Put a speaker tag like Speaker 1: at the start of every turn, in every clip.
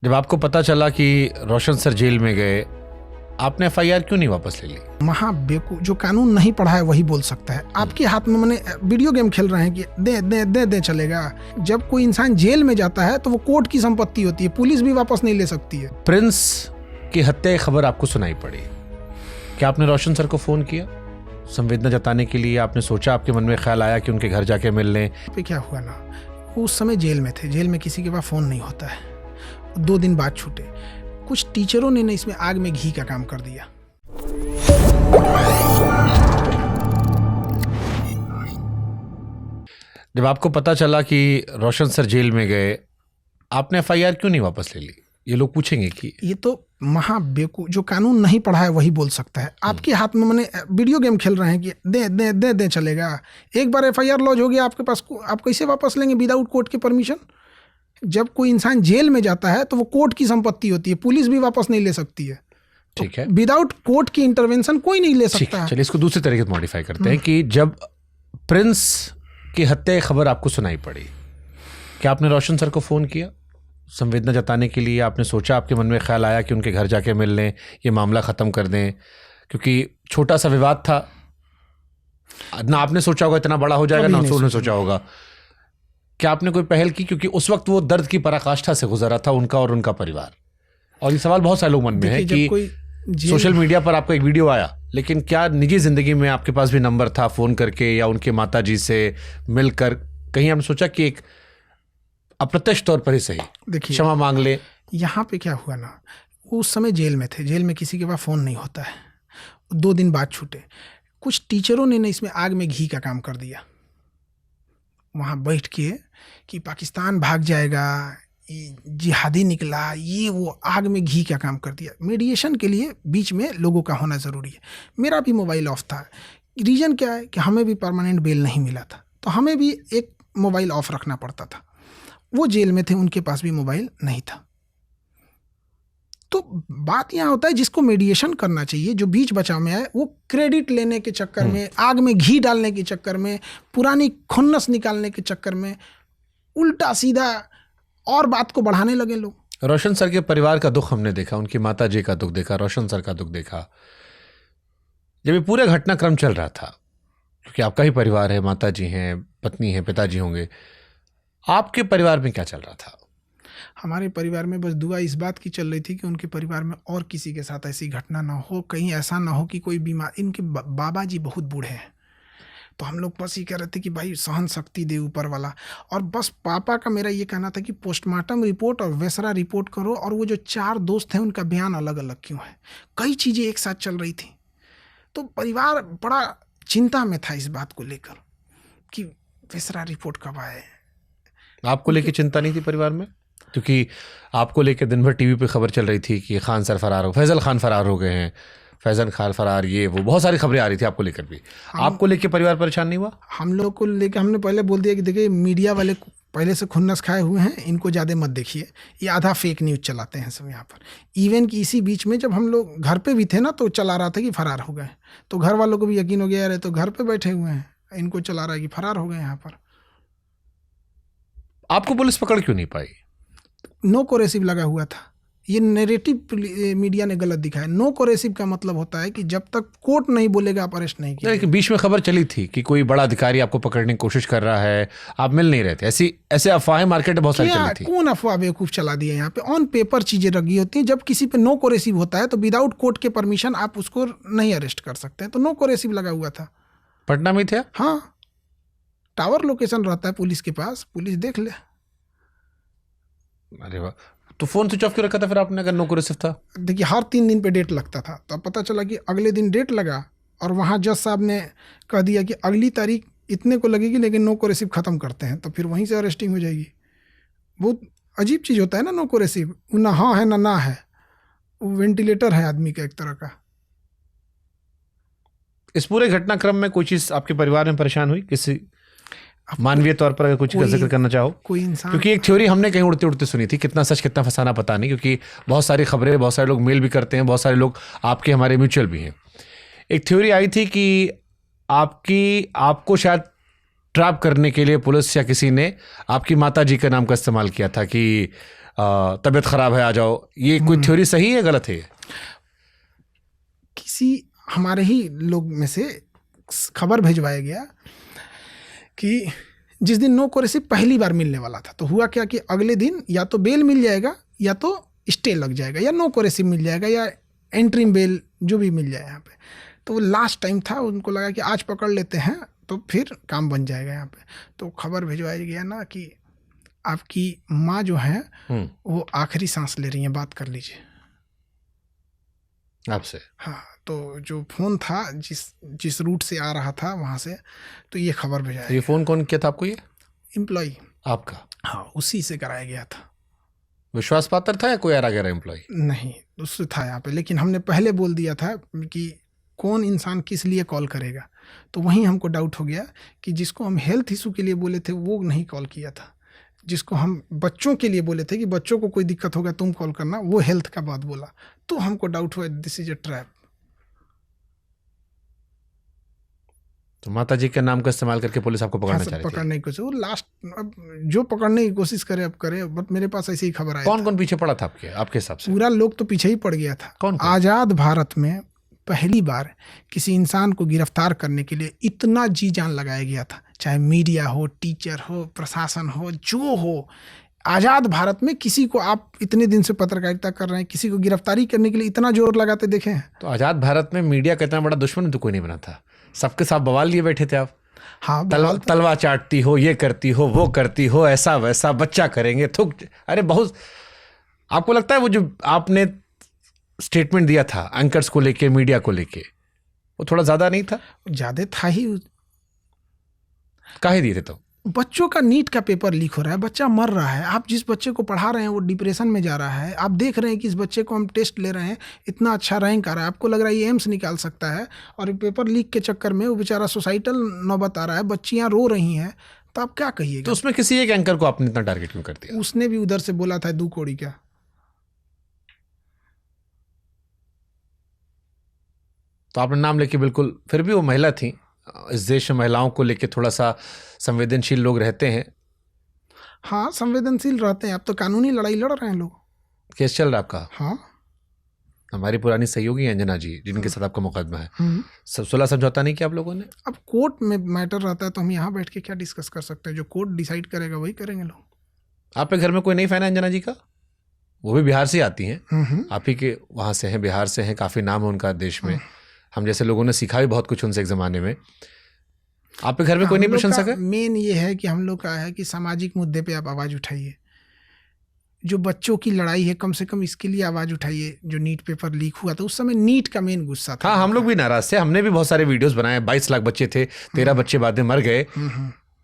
Speaker 1: जब आपको पता चला कि रोशन सर जेल में गए, आपने एफआईआर क्यों नहीं वापस ले ली?
Speaker 2: महाबेवकूफ, जो कानून नहीं पढ़ा है वही बोल सकता है। आपके हाथ में मैंने वीडियो गेम खेल रहे हैं कि दे दे दे दे चलेगा। जब कोई इंसान जेल में जाता है तो वो कोर्ट की संपत्ति होती है, पुलिस भी वापस नहीं ले सकती है।
Speaker 1: प्रिंस की हत्या की खबर आपको सुनाई पड़ी, क्या आपने रोशन सर को फोन किया संवेदना जताने के लिए? आपने सोचा, आपके मन में ख्याल आया कि उनके घर जाके मिल लें?
Speaker 2: पे क्या हुआ ना, उस समय जेल में थे, जेल में किसी के पास फोन नहीं होता है। 2 दिन बाद छूटे। कुछ टीचरों ने इसमें आग में घी का काम कर दिया।
Speaker 1: जब आपको पता चला कि रोशन सर जेल में गए, आपने एफआईआर क्यों नहीं वापस ले ली? ये लोग पूछेंगे कि
Speaker 2: ये तो महाबेवकूफ, जो कानून नहीं पढ़ा है वही बोल सकता है। आपके हाथ में मैंने वीडियो गेम खेल रहे हैं कि दे दे दे दे चलेगा। एक बार एफआईआर लॉज हो गया आपके पास, आप कैसे वापस लेंगे विदाउट कोर्ट के परमिशन? जब कोई इंसान जेल में जाता है तो वो कोर्ट की संपत्ति होती है, पुलिस भी वापस नहीं ले सकती है।
Speaker 1: ठीक है,
Speaker 2: विदाउट कोर्ट की इंटरवेंशन कोई नहीं ले सकता है।
Speaker 1: चलिए इसको दूसरे तरीके से मॉडिफाई करते हैं कि जब प्रिंस की हत्या की खबर आपको सुनाई पड़ी, क्या आपने रोशन सर को फोन किया संवेदना जताने के लिए? आपने सोचा, आपके मन में ख्याल आया कि उनके घर जाके मिल लें, ये मामला ख़त्म कर दें? क्योंकि छोटा सा विवाद था ना, आपने सोचा होगा इतना बड़ा हो जाएगा, ना उन्होंने सोचा होगा। क्या आपने कोई पहल की? क्योंकि उस वक्त वो दर्द की पराकाष्ठा से गुजरा था, उनका और उनका परिवार। और ये सवाल बहुत सारे लोग मन में है कि सोशल मीडिया पर आपका एक वीडियो आया, लेकिन क्या निजी जिंदगी में आपके पास भी नंबर था फोन करके या उनके माता जी से मिलकर? कहीं आपने सोचा कि एक अप्रत्यक्ष तौर पर ही सही
Speaker 2: देखिए
Speaker 1: क्षमा मांग ले?
Speaker 2: यहाँ पे क्या हुआ ना, उस समय जेल में थे, जेल में किसी के पास फोन नहीं होता है। 2 दिन बाद छूटे। कुछ टीचरों ने इसमें आग में घी का काम कर दिया। वहाँ बैठ के कि पाकिस्तान भाग जाएगा, जिहादी निकला, ये वो, आग में घी का काम कर दिया। मीडिएशन के लिए बीच में लोगों का होना ज़रूरी है। मेरा भी मोबाइल ऑफ था। रीज़न क्या है कि हमें भी परमानेंट बेल नहीं मिला था, तो हमें भी एक मोबाइल ऑफ रखना पड़ता था। वो जेल में थे, उनके पास भी मोबाइल नहीं था। तो बात यहाँ होता है, जिसको मीडिएशन करना चाहिए, जो बीच बचाव में आए, वो क्रेडिट लेने के चक्कर में, आग में घी डालने के चक्कर में, पुरानी खुन्नस निकालने के चक्कर में उल्टा सीधा और बात को बढ़ाने लगे लोग।
Speaker 1: रोशन सर के परिवार का दुख हमने देखा, उनकी माता जी का दुख देखा, रोशन सर का दुख देखा। जब ये पूरा घटनाक्रम चल रहा था, क्योंकि आपका ही परिवार है, माता जी हैं, पत्नी है, पिताजी होंगे, आपके परिवार में क्या चल रहा था?
Speaker 2: हमारे परिवार में बस दुआ इस बात की चल रही थी कि उनके परिवार में और किसी के साथ ऐसी घटना ना हो, कहीं ऐसा ना हो कि कोई बीमार। इनके बाबा जी बहुत बूढ़े हैं, तो हम लोग बस ये कह रहे थे कि भाई सहन शक्ति दे ऊपर वाला। और बस पापा का मेरा ये कहना था कि पोस्टमार्टम रिपोर्ट और वेसरा रिपोर्ट करो, और वो जो 4 दोस्त हैं उनका बयान अलग अलग क्यों है। कई चीज़ें एक साथ चल रही थी, तो परिवार बड़ा चिंता में था इस बात को लेकर कि वेसरा रिपोर्ट कब आए।
Speaker 1: आपको लेके चिंता नहीं थी परिवार में? क्योंकि आपको लेके दिन भर टीवी पे खबर चल रही थी कि खान सर फरार हो, फैजल खान फरार हो गए हैं, फैजल खान फरार, ये वो बहुत सारी खबरें आ रही थी आपको लेकर भी। आपको लेके परिवार परेशान नहीं हुआ?
Speaker 2: हम लोग को लेके हमने पहले बोल दिया कि देखिए, मीडिया वाले पहले से खुन्नस खाए हुए हैं, इनको ज़्यादा मत देखिए, ये आधा फेक न्यूज़ चलाते हैं सब यहाँ पर। इवन कि इसी बीच में जब हम लोग घर पे भी थे ना, तो चला रहा था कि फरार हो गए, तो घर वालों को भी यकीन हो गया, अरे तो घर पे बैठे हुए हैं, इनको चला रहा है कि फरार हो गए यहाँ पर।
Speaker 1: आपको पुलिस पकड़ क्यों नहीं पाई?
Speaker 2: नो कोरेसिव लगा हुआ था। ये नैरेटिव मीडिया ने गलत दिखाया। नो कोरेसिव का मतलब होता है कि जब तक कोर्ट नहीं बोलेगा आप अरेस्ट नहीं किया।
Speaker 1: लेकिन बीच में खबर चली थी कि कोई बड़ा अधिकारी आपको पकड़ने की कोशिश कर रहा है, आप मिल नहीं रहे थे, ऐसे अफवाहें मार्केट में बहुत सारी चली थी।
Speaker 2: कौन अफवाह बेवकूफ चला दिया? यहाँ पे ऑन पेपर चीजें रखी होती हैं। जब किसी पे नो कोरेसिव होता है तो विदाउट कोर्ट के परमिशन आप उसको नहीं अरेस्ट कर सकते हैं। तो नो कोरेसिव लगा हुआ था।
Speaker 1: पटना में थे?
Speaker 2: हाँ, टावर लोकेशन रहता है पुलिस के पास, पुलिस देख ले।
Speaker 1: अरे वाह, तो फोन स्विच ऑफ क्यों रखा था फिर आपने अगर नो कोरेसिव था?
Speaker 2: देखिए, हर 3 दिन पे डेट लगता था, तो पता चला कि अगले दिन डेट लगा और वहाँ जज साहब ने कह दिया कि अगली तारीख इतने को लगेगी, लेकिन नो कोरेसिव ख़त्म करते हैं, तो फिर वहीं से अरेस्टिंग हो जाएगी। बहुत अजीब चीज़ होता है ना नो कोरेसिव, ना हाँ है ना है, वो वेंटिलेटर है आदमी का एक तरह का।
Speaker 1: इस पूरे घटनाक्रम में कोई चीज़ आपके परिवार में परेशान हुई, किसी मानवीय तौर पर अगर कुछ का जिक्र करना चाहो?
Speaker 2: कोई इंसान,
Speaker 1: क्योंकि एक थ्योरी हमने कहीं उड़ते उड़ते सुनी थी, कितना सच कितना फसाना पता नहीं, क्योंकि बहुत सारी खबरें, बहुत सारे लोग मेल भी करते हैं, बहुत सारे लोग आपके हमारे म्यूचुअल भी हैं। एक थ्योरी आई थी कि आपको शायद ट्रैप करने के लिए पुलिस या किसी ने आपकी माता जी के नाम का इस्तेमाल किया था कि तबीयत खराब है आ जाओ, ये कोई थ्योरी सही है गलत है?
Speaker 2: किसी हमारे ही लोग में से खबर भिजवाया गया कि जिस दिन नो कोरेसी पहली बार मिलने वाला था, तो हुआ क्या कि अगले दिन या तो बेल मिल जाएगा या तो स्टे लग जाएगा या नो कोरेसी मिल जाएगा या एंट्रीम बेल जो भी मिल जाए यहाँ पे। तो वो लास्ट टाइम था, उनको लगा कि आज पकड़ लेते हैं तो फिर काम बन जाएगा यहाँ पे। तो खबर भिजवाया गया ना कि आपकी माँ जो है वो आखिरी सांस ले रही हैं, बात कर लीजिए
Speaker 1: आपसे।
Speaker 2: हाँ, तो जो फ़ोन था जिस रूट से आ रहा था वहाँ से, तो ये खबर भेजा।
Speaker 1: तो ये फ़ोन कौन किया था आपको? ये
Speaker 2: एम्प्लॉई
Speaker 1: आपका?
Speaker 2: हाँ, उसी से कराया गया था।
Speaker 1: विश्वास पात्र था या कोई आ गया एम्प्लॉई?
Speaker 2: नहीं, उससे था यहाँ पे, लेकिन हमने पहले बोल दिया था कि कौन इंसान किस लिए कॉल करेगा। तो वहीं हमको डाउट हो गया कि जिसको हम हेल्थ इशू के लिए बोले थे वो नहीं कॉल किया था, जिसको हम बच्चों के लिए बोले थे कि बच्चों को कोई दिक्कत होगा तुम कॉल करना, वो हेल्थ का बात बोला। तो हमको डाउट हुआ दिस इज अ ट्रैप।
Speaker 1: तो माता जी के नाम का इस्तेमाल करके पुलिस आपको पकड़ना चाह रही थी?
Speaker 2: पकड़ने की कोशिश, वो लास्ट अब जो पकड़ने की कोशिश करे अब करे, बट मेरे पास ऐसी ही खबर आई।
Speaker 1: कौन कौन पीछे पड़ा था आपके हिसाब से?
Speaker 2: पूरा लोग तो पीछे ही पड़ गया था।
Speaker 1: कौन?
Speaker 2: आज़ाद भारत में पहली बार किसी इंसान को गिरफ्तार करने के लिए इतना जी जान लगाया गया था, चाहे मीडिया हो, टीचर हो, प्रशासन हो, जो हो। आज़ाद भारत में किसी को आप इतने दिन से पत्रकारिता कर रहे हैं, किसी को गिरफ्तारी करने के लिए इतना जोर लगाते देखे हैं?
Speaker 1: तो आज़ाद भारत में मीडिया का इतना बड़ा दुश्मन तो कोई नहीं बना था, सबके साथ बवाल लिए बैठे थे आप।
Speaker 2: हाँ,
Speaker 1: तलवा चाटती हो, ये करती हो, वो करती हो, ऐसा वैसा, बच्चा करेंगे थुक। अरे बहुत, आपको लगता है वो जो आपने स्टेटमेंट दिया था एंकर्स को लेके, मीडिया को लेके, वो थोड़ा ज़्यादा नहीं था?
Speaker 2: ज़्यादा था ही।
Speaker 1: काहे दिए थे? तो
Speaker 2: बच्चों का नीट का पेपर लीक हो रहा है, बच्चा मर रहा है, आप जिस बच्चे को पढ़ा रहे हैं वो डिप्रेशन में जा रहा है, आप देख रहे हैं कि इस बच्चे को हम टेस्ट ले रहे हैं, इतना अच्छा रैंक आ रहा है, आपको लग रहा है ये एम्स निकाल सकता है, और पेपर लीक के चक्कर में वो बेचारा सुसाइडल नौबत आ रहा है, बच्चियाँ रो रही हैं, तो आप क्या कहिएगा?
Speaker 1: तो उसमें किसी एक एंकर को आपने इतना टारगेट क्यों कर दिया?
Speaker 2: उसने भी उधर से बोला था 2 कौड़ी का।
Speaker 1: तो आपने नाम लेके बिल्कुल, फिर भी वो महिला थी, इस देश में महिलाओं को लेके थोड़ा सा संवेदनशील लोग रहते हैं।
Speaker 2: हाँ, संवेदनशील रहते हैं। अब तो कानूनी लड़ाई लड़ रहे हैं लोग।
Speaker 1: केस चल रहा है आपका?
Speaker 2: हाँ,
Speaker 1: हमारी पुरानी सहयोगी अंजना जी, जिनके साथ आपका मुकदमा है, सुलह समझौता नहीं किया आप लोगों ने?
Speaker 2: अब कोर्ट में मैटर रहता है तो हम यहाँ बैठ के क्या डिस्कस कर सकते हैं? जो कोर्ट डिसाइड करेगा वही करेंगे लोग।
Speaker 1: आपके घर में कोई नहीं फैन है अंजना जी का? वो भी बिहार से आती हैं, आप ही के वहाँ से हैं, बिहार से हैं, काफ़ी नाम है उनका देश में। हम जैसे लोगों ने सीखा भी बहुत कुछ उनसे एक ज़माने में। आपके घर में कोई नहीं प्रशंसक है?
Speaker 2: मेन ये है कि हम लोग का है कि सामाजिक मुद्दे पे आप आवाज़ उठाइए। जो बच्चों की लड़ाई है, कम से कम इसके लिए आवाज़ उठाइए। जो नीट पेपर लीक हुआ था उस समय नीट का मेन गुस्सा था।
Speaker 1: हाँ, हम लोग भी नाराज थे, हमने भी बहुत सारे वीडियोस बनाए। 22 लाख बच्चे थे, 13 बच्चे बाद में मर गए।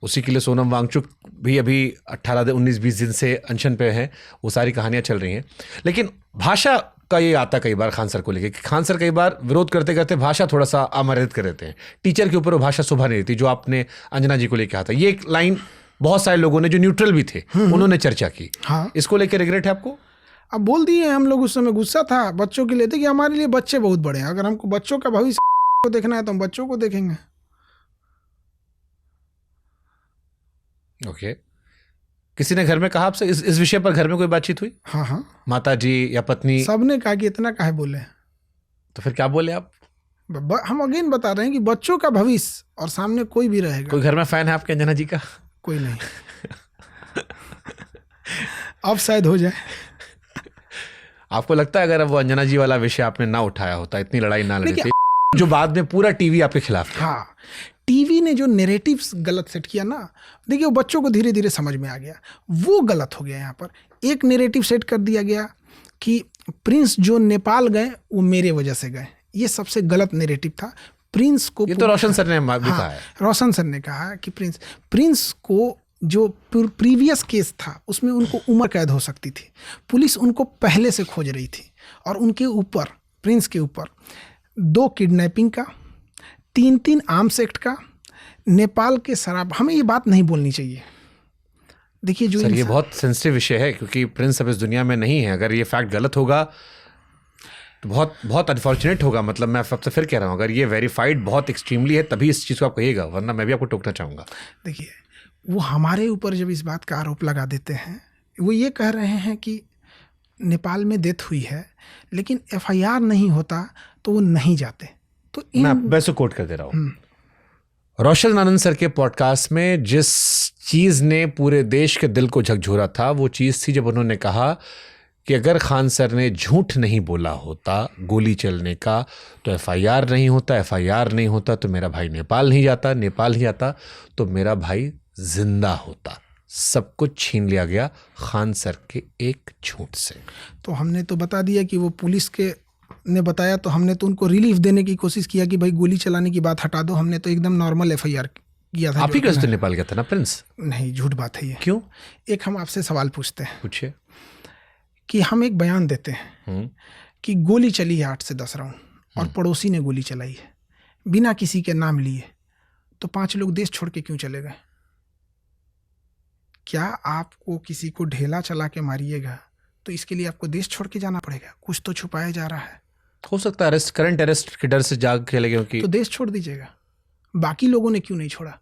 Speaker 1: उसी के लिए सोनम वांगचुक भी अभी 19-20 दिन से अनशन पे हैं। वो सारी कहानियां चल रही हैं। लेकिन भाषा का ये आता कई बार खान सर को लेके, खान सर कई बार विरोध करते करते भाषा थोड़ा सा अमर्यादित कर देते हैं। टीचर के ऊपर वो भाषा शोभा नहीं देती, जो आपने अंजना जी को लेके आता। ये एक लाइन बहुत सारे लोगों ने जो न्यूट्रल भी थे उन्होंने चर्चा की।
Speaker 2: हाँ,
Speaker 1: इसको लेकर रिग्रेट है आपको?
Speaker 2: अब बोल दिए हम लोग, उस समय गुस्सा था बच्चों के लिए थे कि हमारे लिए बच्चे बहुत बड़े हैं, अगर हमको बच्चों का भविष्य को देखना है तो हम बच्चों को देखेंगे।
Speaker 1: ओके। किसी ने घर में कहा आपसे इस विषय पर? घर में कोई बातचीत हुई?
Speaker 2: हाँ हाँ,
Speaker 1: माता जी या पत्नी?
Speaker 2: सबने कहा कि इतना काहे बोले।
Speaker 1: तो फिर क्या बोले आप?
Speaker 2: हम अगेन बता रहे हैं कि बच्चों का भविष्य और सामने कोई भी रहेगा।
Speaker 1: कोई घर में फैन है आपके अंजना जी का?
Speaker 2: कोई नहीं। अब शायद हो जाए।
Speaker 1: आपको लगता है अगर वो अंजना जी वाला विषय आपने ना उठाया होता, इतनी लड़ाई ना लड़ती, जो बाद में पूरा टीवी आपके खिलाफ था?
Speaker 2: हाँ, टीवी ने जो नैरेटिव्स गलत सेट किया ना, देखिए वो बच्चों को धीरे धीरे समझ में आ गया, वो गलत हो गया। यहाँ पर एक नैरेटिव सेट कर दिया गया कि प्रिंस जो नेपाल गए वो मेरे वजह से गए। ये सबसे गलत नैरेटिव था। प्रिंस को,
Speaker 1: ये तो रोशन सर ने भी कहा है।
Speaker 2: रोशन सर ने कहा कि प्रिंस को जो प्रीवियस केस था उसमें उनको उम्र कैद हो सकती थी। पुलिस उनको पहले से खोज रही थी और उनके ऊपर, प्रिंस के ऊपर 2 किडनैपिंग का, 3 आर्म्स एक्ट का, नेपाल के शराब। हमें ये बात नहीं बोलनी चाहिए। देखिए जो
Speaker 1: सर, ये बहुत सेंसिटिव विषय है क्योंकि प्रिंस अब इस दुनिया में नहीं है। अगर ये फैक्ट गलत होगा तो बहुत बहुत अनफॉर्चुनेट होगा। मतलब मैं आपसे फिर कह रहा हूँ, अगर ये वेरीफाइड बहुत एक्सट्रीमली है तभी इस चीज़ को आप कहिएगा, वरना मैं भी आपको टोकना चाहूँगा।
Speaker 2: देखिए वो हमारे ऊपर जब इस बात का आरोप लगा देते हैं, वो ये कह रहे हैं कि नेपाल में डेथ हुई है, लेकिन एफआईआर नहीं होता तो वो नहीं जाते। तो
Speaker 1: मैं वैसे कोट कर दे रहा हूँ, रोशन आनंद सर के पॉडकास्ट में जिस चीज ने पूरे देश के दिल को झकझोरा था वो चीज थी जब उन्होंने कहा कि अगर खान सर ने झूठ नहीं बोला होता गोली चलने का तो एफआईआर नहीं होता, एफआईआर नहीं होता तो मेरा भाई नेपाल नहीं जाता, नेपाल नहीं जाता तो मेरा भाई जिंदा होता। सब कुछ छीन लिया गया खान सर के एक झूठ से।
Speaker 2: तो हमने तो बता दिया कि वो पुलिस के ने बताया, तो हमने तो उनको रिलीफ देने की कोशिश किया कि भाई गोली चलाने की बात हटा दो। हमने तो एकदम नॉर्मल एफआईआर किया था।
Speaker 1: आप ही कैसे नेपाल गया था ना प्रिंस?
Speaker 2: नहीं, झूठ बात है ये।
Speaker 1: क्यों?
Speaker 2: एक हम आपसे सवाल पूछते हैं,
Speaker 1: पूछिए।
Speaker 2: कि हम एक बयान देते हैं कि गोली चली है 8 से 10 राउंड और पड़ोसी ने गोली चलाई है बिना किसी के नाम लिए, तो 5 लोग देश छोड़ के क्यों चले गए? क्या आपको किसी को ढेला चला के मारिएगा तो इसके लिए आपको देश छोड़ के जाना पड़ेगा? कुछ तो छुपाया जा रहा है।
Speaker 1: हो सकता है अरेस्ट, करंट अरेस्ट के डर से जाग के लगे कि
Speaker 2: तो देश छोड़ दीजिएगा। बाकी लोगों ने क्यों नहीं छोड़ा?